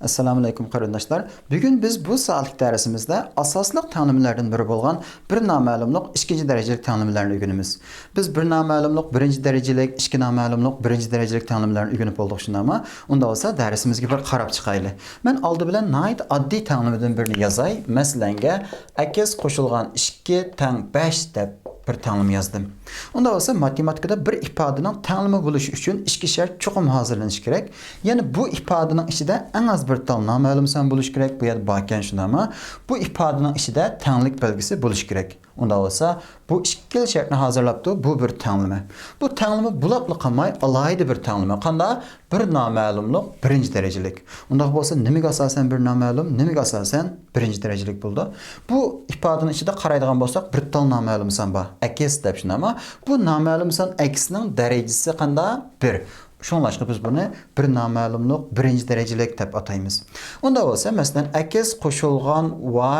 Assalamu alaykum qarindoshlar. Bugun biz bu soatlik darsimizda asosliq tanlimlardan biri bo'lgan bir noma'lumlik ikkinchi darajalik tanlimlarni o'rganamiz. Biz bir noma'lumlik birinchi darajalik, ikki noma'lumlik birinchi darajalik tanlimlarni o'rganib oldik shundami? Unda bo'lsa darsimizga bir qarab chiqaylik. Men oldi bilan nihoyat oddiy tanlimlardan birini yozay. Masalanga akiz qo'shilgan 2 tang 5 deb bir tanlim yazdım. Onda olsa matematikada bir ifadenin tanımı buluş için iki şart çokum hazırlanış gerek. Yani bu ifadenin içinde en az bir tane naməlum san buluş gerek. Bu ya da bakken şuna ama bu ifadenin içinde tanımlık belgesi buluş gerek. Onda olsa bu iki şartını hazırlaptı bu bir tanımı. Bu tanımı bulaplı kalmay alaydı bir tanımı. Kanda bir naməlumluq birinci derecelik. Onda olsa nemig asasen bir naməlum, nemig asasen birinci derecelik buldu. Bu ifadenin içinde qaraydigan bolsak bir tane naməlum san var. Əks deb şuna ama bu naməlum san əksinin derecesi kanda bir. Şunlaşqa biz bunu bir naməlumluq birinci derecelik deb atayımız. Onda olsa mesela əks qoşulğan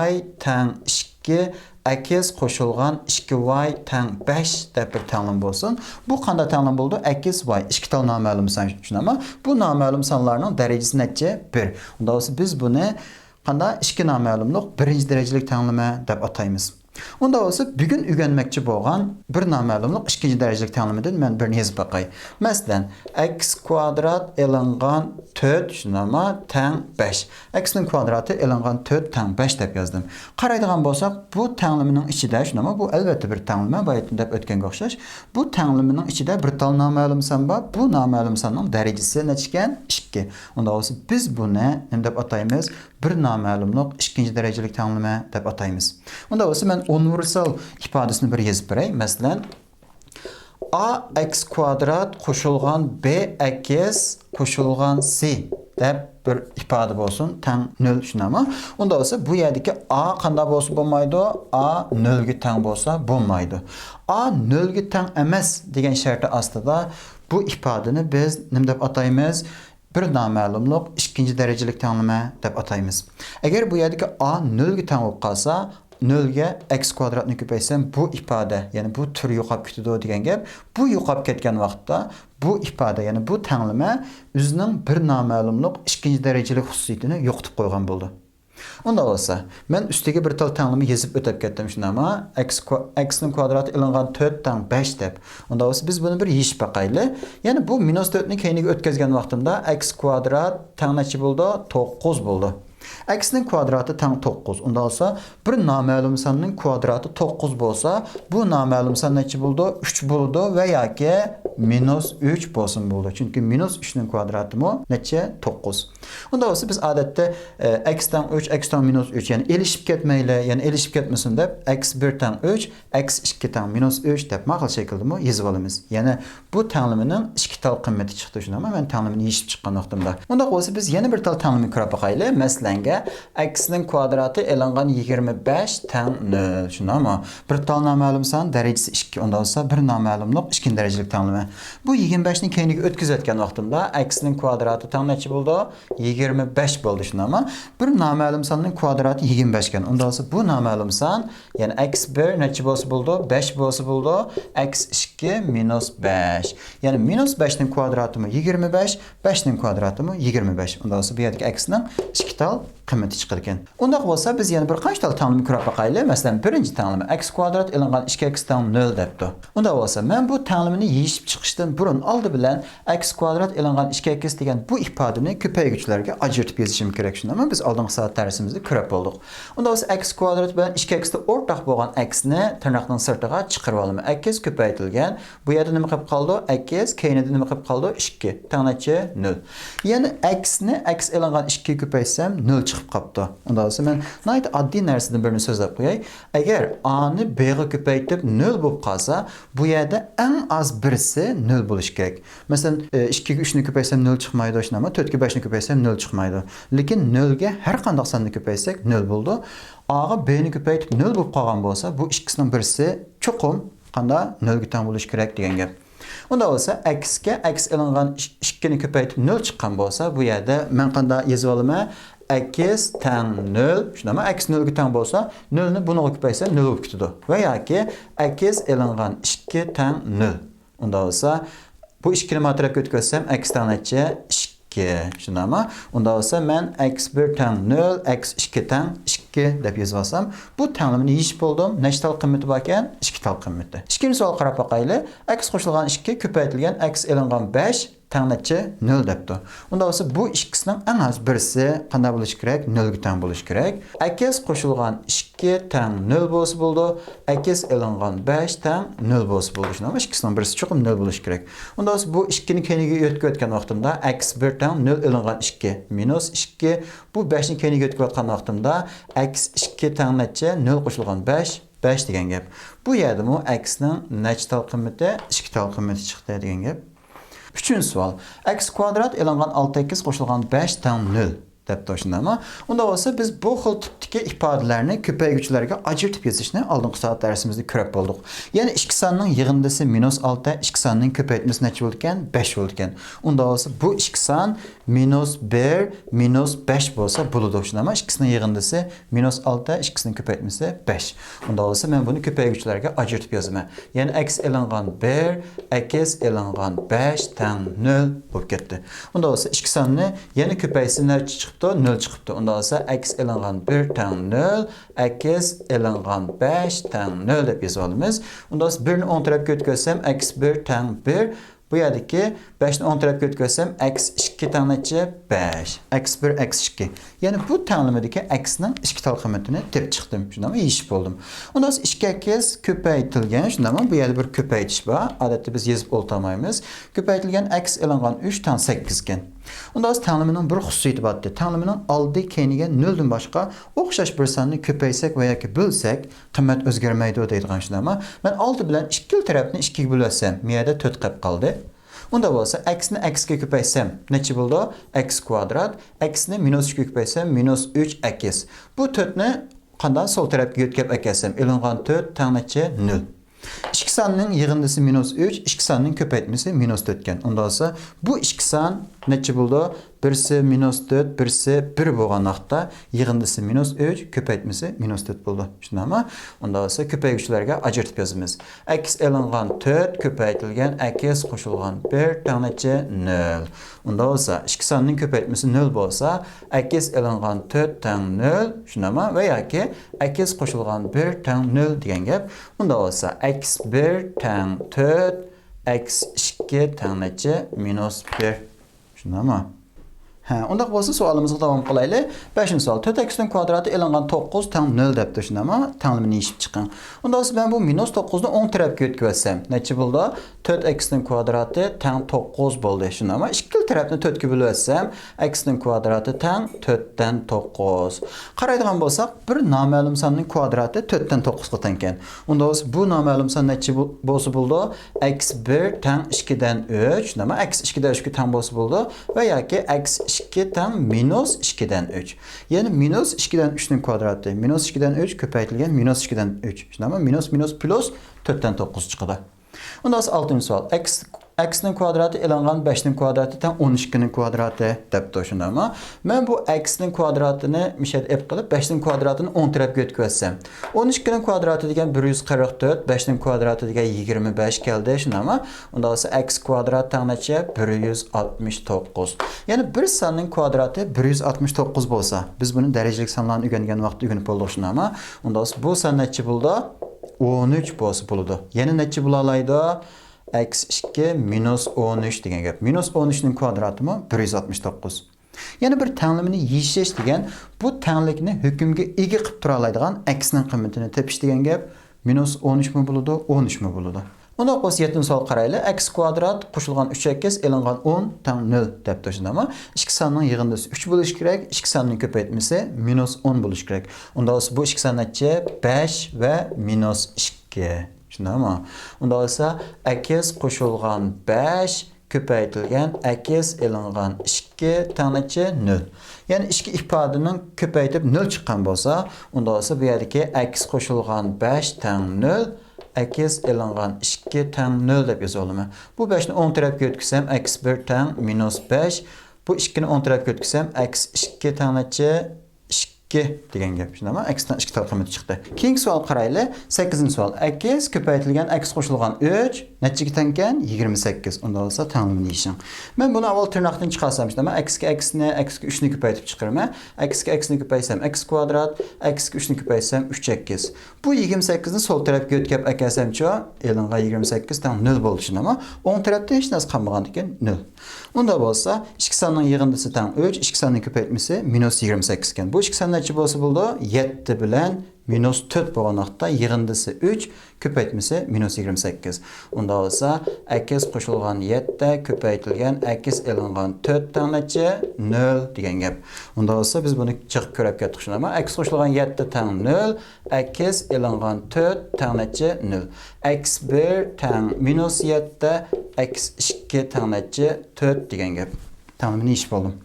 y tang 2 akiz qo'shilgan 2y tang 5 deb bir tanlim bo'lsin. Bu qanday tanlim bo'ldi? Akiz y 2 ta noma'lum son tushunami? Bu noma'lum sonlarning darajasi necha? 1. Unda bo'lsa biz buni qanday 2 noma'lumlik birinchi darajalik tanlimi deb ataymiz. Unda olsa bugün öğrenmekçi bo'lgan bir noma'lumlik ikkinchi darajalik tanlimidan men birini yozib baqay. Masalan, x kvadrat elingan 4 shunama tang 5. X'ning kvadrati elingan 4 tang 5 deb yozdim. Qaraydigan bo'lsak, bu tanlimining ichida shunama bu albatta bir tanlimi bayatda deb o'tganga o'xshash. Bu tanlimining ichida bir tal noma'lum son bor. Bu noma'lum sonning darajasi necha ekan? 2. Unda olsa biz buni nima deb ataymiz? Bir noma'lumlik ikkinchi darajalik tanlimi deb ataymiz. Unda olsa men universal ifadesini bir yazib beray. Masalan, a x kvadrat qo'shilgan b akiz qo'shilgan c deb bir ifade bo'lsin. Tang 0 shunami? Unda olsa bu yerdagi a qanday bo'lsa bo'lmaydi? A 0 ga tang bo'lsa bo'lmaydi. A 0 ga tang emas degan sharti ostida bu ifadeni biz nima deb ataymiz? Bir noma'lumlik ikkinchi darajalik tanlimi deb ataymiz. Agar bu yerdagi a 0 ga tang bo'lib qolsa, 0 ga x kvadratni ko'paysam bu ifade, ya'ni bu tur yo'qolib ketadi degan gap. Bu yo'qolib ketgan vaqtda bu ifade, ya'ni bu tanlimi o'zining bir noma'lumlik ikkinchi darajalik xususiyatini yo'qotib qo'ygan bo'ldi. Unda olsa, men üstüge bir tal tanlimi yazıp ötep ketdim şunama. X'nin kvadratı ilingan 4 tang 5 deb. Unda olsa biz bunu bir yiyip bakaylı. Yani bu minus 4'ni keyniga ötkazgan vaqtimda x kvadrat tang nechi bo'ldi? 9 bo'ldi. X'nin kvadratı tang 9. Unda olsa bir noma'lum sonning kvadratı 9 bo'lsa, bu noma'lum son nechi bo'ldi? 3 bo'ldi va yoki minus 3 bo'lsin bo'ldi. Chunki minus 3'ning kvadratı mı necha? 9. Unda olsa biz odatda x'dan 3, x'dan minus 3 yani elishib ketmayli, yani elishib ketmasin deb x1 tang 3, x2 tang minus 3 deb ma'qul shaklda yozib olamiz. Yani bu tanlimining 2 tal qiymati chiqdi shunami? Men tanlimini yechib chiqqan vaqtimda. Unda bo'lsa biz yana bir tal tanlimni ko'rib boqayli. Masalanga x'ning kvadratı elingan 25 tang 0 shunami? Bir tal noma'lum son darajasi 2. Unda olsa bir noma'lumlik ikkinchi darajalik tanlimi. Bu 25'ni keyniga o'tkazayotgan vaqtimda x'ning kvadratı tang necha bo'ldi? 25 bo'ldi shunami? Bir noma'lum sonning kvadratı 25 ekan. Unda olsa bu noma'lum son, ya'ni x1 necha bo'lsa bo'ldi? 5 bo'lsa bo'ldi. x2 minus 5. Ya'ni minus 5'ning kvadratı mı 25, 5'ning kvadratı mı 25. Unda olsa bu yerdagi x'ning 2 tal qiymati chiqar ekan. Unda bo'lsa biz yana bir qancha tal tanlimni ko'rib boqaylik. Masalan, birinchi tanlimi x kvadrat ilingan 2x tang 0 debdi. Unda bo'lsa men bu tanlimni yeyishib chiqishdan burun oldi bilan x kvadrat ilingan 2x degan bu ifodani ko'paygichlarga ajratib yozishim kerak shunami? Biz oldingi soat darsimizda ko'rib bo'ldik. Unda bo'lsa x kvadrat bilan 2x da o'rtaq bo'lgan x'ni tirnoqning sirtiga chiqarib olaman. x ko'paytirilgan. Bu yerda nima qilib qoldi? x keynida nima qilib qoldi? 2. Tangnachi 0. Ya'ni x'ni x ilingan 2 ga ko'paysam 0 chiqib qoldi. Unda bo'lsa men nihoyat oddiy narsadan birini so'zlab qo'yay. Agar a ni b ga ko'paytib 0 bo'lib qolsa, bu yerda eng az birisi 0 bo'lishi kerak. Masalan, 2 ga 3 ni ko'paysam 0 chiqmaydi shunami? 4 ga 5 ni ko'paysam 0 chiqmaydi. Lekin 0 ga har qanday sonni ko'paysak 0 bo'ldi. A ga b ni ko'paytib 0 bo'lib qolgan bo'lsa, bu ikkisining birisi cho'qim qanday 0 ga teng bo'lishi kerak degan gap. Unda olsa x ga x ilingan 2 ni ko'paytib 0 chiqqan bo'lsa, bu yerda men qanday yozib olaman? x tang 0, shunami? X 0 ga teng bo'lsa, 0 ni buni ko'paysam 0 bo'lib ketadi. Va yoki x ilingan 2 tang 0. Unda olsa bu 2 ni matrafga o'tkazsam x tang necha? 2 Şundaymi? Unda olsa men x1 teng 0, x2 teng 2 deb yozib olsam, bu tenglimini yeyishib bo'ldim. Nechta tal qiymati bor ekan? 2 tal qiymati. Ikkinchi savol qarab boqaylik. X qo'shilgan 2 ko'paytirilgan x elingan 5 teng necha 0 debdi. Unda olsa bu ikkisining eng az birisi qanday bo'lishi kerak? 0 ga teng bo'lishi kerak. X qo'shilgan 2 teng 0 bo'lsa bo'ldi. X elingan 5 teng 0 bo'lsa bo'ldi. Shunday ikkisining birisi cho'qim 0 bo'lishi kerak. Unda olsa bu 2 ni keyniga o'tkazgan vaqtimda x1 teng 0 elingan 2 minus 2 bu 5 ni keyniga o'tkazgan vaqtimda x2 teng necha 0 qo'shilgan 5 degan gap. Bu yerda mu x ning necha tal qiymati 2 tal qiymati chiqdi degan gap. Üçüncü sual. X kvadrat elangan 6x qo'shilgan 5 teng 0 deb to'shindimi? Unda bo'lsa biz bu xil tipdagi ifodalarni ko'payguvchilarga ajratib yozishni oldingi soat darsimizda ko'rib bo'ldik. Ya'ni ikki sonning yig'indisi -6, ikki sonning ko'paytmasi necha bo'ldi ekan? 5 bo'ldi ekan. Unda bo'lsa bu ikki son -1 -5 bo'lsa bo'ladi shundami? Ikkisining yig'indisi -6, ikkisining ko'paytmasi 5. Unda bo'lsa men buni ko'payguvchilarga ajratib yozaman. Ya'ni x elangan 1, x elangan 5 teng 0 bo'lib ketdi. Unda bo'lsa ikki sonni yana ko'paysini 0 chiqibdi. Unda olsa x elangan 1 teng 0, x elangan 5 teng 0 deb yozib olamiz. Unda olsa 1 ni 10 tarafga o'tkazsam x1 teng 1. Bu yerdagi 5 ni 10 tarafga o'tkazsam x2 teng necha 5. x1 x2. Ya'ni bu tenglimidagi x ning 2 tal qiymatini tepib chiqdim. Shundami? Yeyishib bo'ldim. Unda 2x ko'paytirilgan, shundami? Bu yerda bir ko'paytish bor. Odatda biz yozib o'ltirmaymiz. Ko'paytirilgan x elangan 3 teng 8 ekan. Unda biz tanlimining bir xususiyati bor. Tanlimining oldi keyniga 0 dan boshqa o'xshash bir sonni ko'paysak va yoki bo'lsak, qiymat o'zgarmaydi deydigan shundami? Men oldi bilan ikkala tarafni 2 ga bo'lasam, miyada 4 qolib qoldi. Unda bo'lsa x ni x ga ko'paysam, necha bo'ldi? X kvadrat. X ni -3 ga ko'paysam, -3x. Bu 4 ni qanday sol tarafga yo'tkab akarsam, elingan 4 teng necha 0. İki sonning yig'indisi -3, ikki sonning ko'paytmasi -4 ekan. Unda olsa bu ikki son necha bo'ldi? Birisi -4, birisi 1 bo'lgan vaqtda yig'indisi -3, ko'paytmasi -4 bo'ldi. Shundaymi? Unda olsa ko'payguvchilarga ajratib yozamiz. X elingan 4 ko'paytirilgan x qo'shilgan 1 teng necha 0. Unda olsa ikki sonning ko'paytmasi 0 bo'lsa, x elingan 4 teng 0, shundaymi? Va yoki x qo'shilgan 1 teng 0 degan gap. Unda olsa x1 teng 4, x2 teng necha -1. Shundaymi? Unda bo'lsa savolimizga davom qilaylik. 5-savol. 4x kvadrati elingan 9 teng 0 deb tushunami? Tenglimini yechib chiqing. Unda bo'lsa men bu -9 ni 10 tarafga o'tkazsam, necha bo'ldi? 4x kvadrati teng 9 bo'ldi. Shundami? Ikkala tarafni 4 ga bo'latsam, x kvadrati teng 4 dan 9. Qaraydigan bo'lsak, bir noma'lum sonning kvadrati 4 dan 9 ga teng ekan. Unda bo'lsa bu noma'lum son necha bo'lsa bo'ldi? x1 teng 2 dan 3. Shundami? x2 dan 3 ga teng bo'lsa bo'ldi va yoki x 2 teng -2 dan 3. Ya'ni -2 dan 3 ning kvadrati, -2 dan 3 ko'paytirilgan -2 dan 3. Shundami? Minus plus 4 dan 9 chiqadi. Unda 6-savol. X ning kvadrati elangan 5 ning kvadrati teng 12 ning kvadrati deb tushundimmi? Men bu x ning kvadratini mishad ep qilib 5 ning kvadratini 10 tarafga o'tkazsam, 12 ning kvadrati degan 144, 5 ning kvadrati degan 25 keldi, shundami? Unda olsa x kvadrat teng necha? 169. Ya'ni bir sonning kvadrati 169 bo'lsa, biz buni darajalik sonlarni o'rgangan vaqtda o'rganib bo'ldik, shundami? Unda olsa bu son necha bo'ldi? 13 bo'lsa bo'ladi. Yana necha bo'la oladi? x2 -13 degan gap. -13 ning kvadratimi 169. Yana bir tenglimini yeshish degan bu tenglikni hukmga ega qilib tura oladigan x ning qiymatini tepish degan gap. -13 mi bo'ladi, 13 mi bo'ladi? Unda qo'shib 7-savol qaraylik. X kvadrat qo'shilgan 3x elingan 10 teng 0 deb tushundimi? Ikki sonning yig'indisi 3 bo'lishi kerak, ikki sonning ko'paytmasi -10 bo'lishi kerak. Unda bu ikki son necha? 5 va -2. Shundaymi? Unda olsa x qo'shilgan 5 ko'paytirilgan x elingan 2 teng necha 0. Ya'ni ikki ifodaning ko'paytib 0 chiqqan bo'lsa, unda olsa bu yerdagi x qo'shilgan 5 teng 0, x elingan 2 teng 0 deb yoza olaman. Bu 5 ni 10 tarafga o'tkazsam x1 teng -5. Bu 2 ni 10 tarafga o'tkazsam x2 teng necha 2 degan gap. Shundaymi? X dan 2 tal qiymati chiqdi. Keyingi savol qaraylik. 8-savol. X ko'paytirilgan x qo'shilgan 3 neçəyə tənken? 28. Onda olsa tanımını deyişin. Ben bunu avval tırnaqdan çıxarsam işte, x2 x-ni, x2 3'ni küpəytib çıxırım. x2 x-ni küpəysəm x kvadrat, x2 3'ni küpəysəm 3x. Bu 28'ni sol tərəf götürüb əkəsəm ki, elinğa 28 tam 0 boluşun ama on tərəfdə heç nəsə qalmağandı ki 0. Onda olsa 2 sanının yığındısı tam 3, 2 sanının küpəytmisi minus 28 iken. Bu 2 sanının neçə bolsa buldu? 7 bilən minus 4 bolğanaqda yığındısı 3, küpəytmisi minus 28. Onda olsa x qoşulğan 7 küpəytilgən x elinğan 4 tanəçə 0 degan gap. Onda olsa biz bunu çıx körəb getdik ama x qoşulğan 7 tan 0, x elinğan 4 tanəçə 0. x1 tan minus 7, x2 tanəçə 4 degan gap. Tamam, ne iş buldum.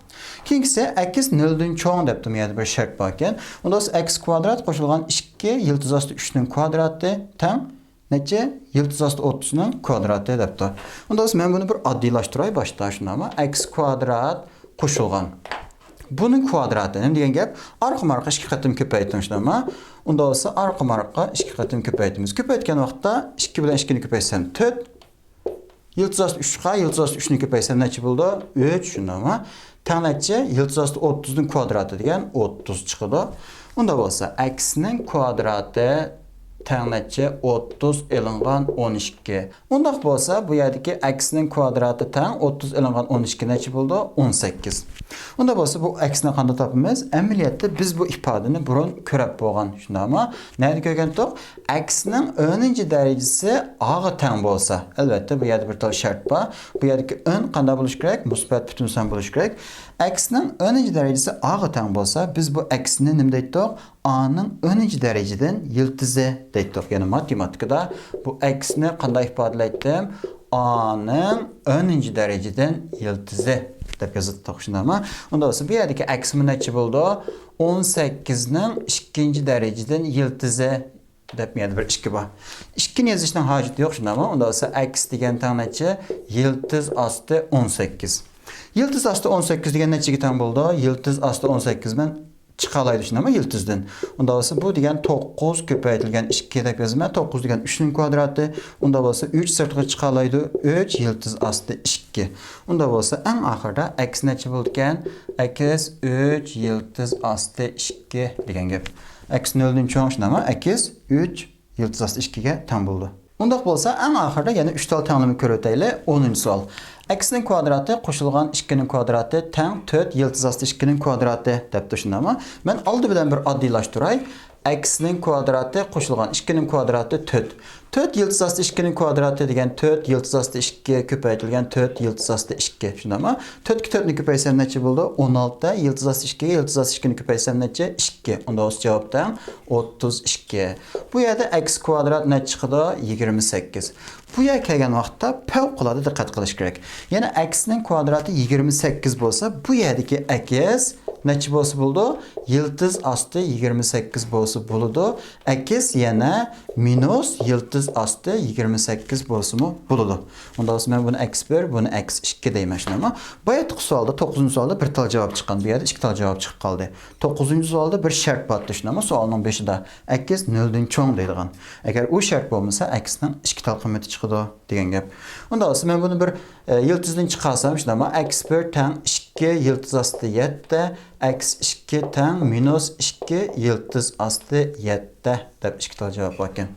Kingisi x 0'dan çoğun deptim yani bir şart bakken. Onda x kvadrat qoşulğan 2 yıldız astı 3'ün kvadratı tam nece? Yıldız astı 30'un kvadratı depti. Onda ben bunu bir addilaştıray başlayışın ama x kvadrat qoşulğan. Bunun kvadratı ne diyen gap? Arka marka 2 katım köpəytmişdim ama onda olsa arka marka 2 katım köpəytimiz. Köpəytken vaxtda 2 bilen 2'ni köpəytsəm 4. Yıldız astı 3'ə, yıldız astı 3'ni köpəysəm neçə buldu? 3 ama tanəçə yıldız astı 30'un kvadratı degan 30 çıxdı. Onda olsa x'nin kvadratı tanəçə 30 elinğan 12. Onda olsa bu yerdəki x'nin kvadratı tan 30 elinğan 12 neçə buldu? 18. Onda olsa bu x'ni qanda tapımız? Əməliyyatda biz bu ifadəni burun körəb bolğan şunda ama nədə görgəndik? X'nin önüncü dərəcəsi ağa tan bolsa, əlbəttə bu yerdə bir tal şərt var. Bu yerdəki ön qanda buluş kerak, müsbət bütünsən buluş kerak. X'nin önüncü dərəcəsi ağa tan bolsa, biz bu x'ni nə deydik? A'nın önüncü dərəcədən yıldızı deydik. Yəni matematikada bu x'ni qanda ifadə etdim? A'nın önüncü dərəcədən yıldızı deb yazıldıq şunda ama onda olsa bu yerdəki x'min neçə buldu? 18'nin ikinci dərəcədən yıldızı deb yəni bir 2 var. 2 yazışdan hacet yox şunda ama onda olsa x degan tanəçə yıldız astı 18. Yıldız astı 18 degan neçə tan buldu? Yıldız astı 18 mən çıxalaydı şunda ama yıldızdan. Onda olsa bu degan 9 köpəytilgən 2 deb yazılır. 9 degan 3'ün kvadratı. Onda olsa 3 sırtına çıxalaydı. 3 yıldız astı 2. Onda olsa en axırda x neçə bulduqən? X 3 yıldız astı 2 degan gap. X 0'dan çoğun şunda ama x 3 yıldız astı 2'ye tam buldu. Onda olsa en axırda yani 3 tal tanımı körətəylə 10. sual. X'nin kvadratı qoşulğan 2'nin kvadratı tam 4 yıldız astı 2'nin kvadratı deb düşündüm ama ben aldı bilen bir addilaşdıray. X'nin kvadratı qoşulğan 2'nin kvadratı 4. 4 yıldız astı 2'nin kvadratı degan 4 yıldız astı 2 köpəytilgən 4 yıldız astı 2. Şunda ama 4 ki 4'ni köpəysəm neçə buldu? 16 yıldız astı 2 yıldız astı 2'ni köpəysəm neçə? 2. Onda o cavabdan 32. Bu yerdə x kvadrat ne çıxdı? 28. Bu yer gələn vaxtda fəvqəladə diqqət qilish kerak. Yəni x'nin kvadratı 28 bolsa, bu yerdəki x neçə bolsa buldu? Yıldız astı 28 bolsa buludu. X yana minus yıldız astı 28 bolsa mı buludu. Onda olsa ben bunu x1, bunu x2 deymişdim ama bayaq sualda 9. sualda bir tal cavab çıxan. Bu yerdə 2 tal cavab çıxıb qaldı. 9. sualda bir şərt batdı ama sualın 5'i də x 0'dan çoğun deyilğan. Əgər o şərt olmasa x'nin 2 tal qiyməti çıxıdı degan gap. Onda olsa ben bunu bir yıldızdan çıxarsam ama x1 tan 2 yıldız astı 7, x2 tan minus 2 yıldız astı 7 deb 2 tal cavab bakın.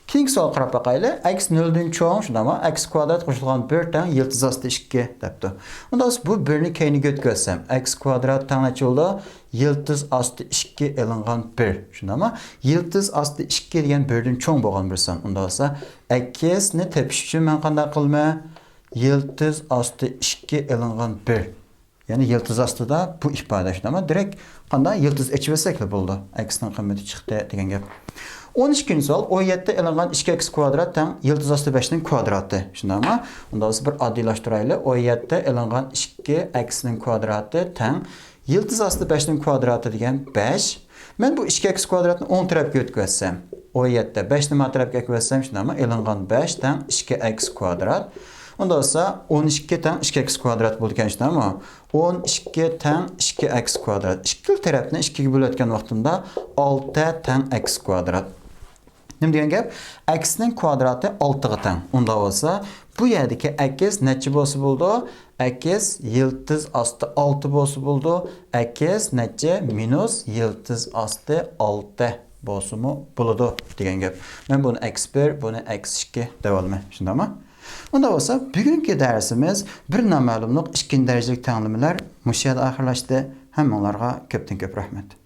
Keyingi sual qarab baxaylı. X 0'dan çoğun şunda ama x kvadrat qoşulğan 1 tan yıldız astı 2 debdi. Onda bu 1'ni keyni götürsəm x kvadrat tan neçə oldu? Yıldız astı 2 elinğan 1. Şunda ama yıldız astı 2 degan 1'den çoğun bolğan birsən. Onda olsa x'ni tepiş üçün mən qanday qılma? Yıldız astı 2 elinğan 1. Yani yıldız astı da bu ifadə şunda ama direkt qanday yıldız eçvəsəklə buldu. X'nin qiyməti çıxdı degan gap. 12. sual 17 elinğan 2x kvadrat tam yıldız astı 5'nin kvadratı. Şimdi ama onda bir addilaşdıraylı 17 elinğan 2 x'nin kvadratı tam yıldız astı 5'nin kvadratı degan 5. Ben bu 2x kvadratını 10 tərəf götürsəm 17 5'ni ma tərəf götürsəm şimdi ama elinğan 5 tam 2x kvadrat. Onda olsa 12 tan 2x kvadrat bulduqən işte ama 12 tan 2x kvadrat. 2 tərəfinə 2 bölətgən vaxtında 6 tan x kvadrat. Nima degan gap? X'ning kvadrati 6 ga teng. Unda bo'lsa, bu yerdagi x necha bo'lsa bo'ldi? X yiltiz osti 6 bo'lsa bo'ldi. X necha minus yiltiz osti 6 bo'lsa-mu bo'ladi degan gap. Men buni x1, buni x2 deb olaman. Shundaymi? Unda bo'lsa, bugungi darsimiz bir noma'lumlik ikkinchi darajalik tanlimlar mush yerda oxirlashdi. Hammalarga ko'pdan ko'p rahmat.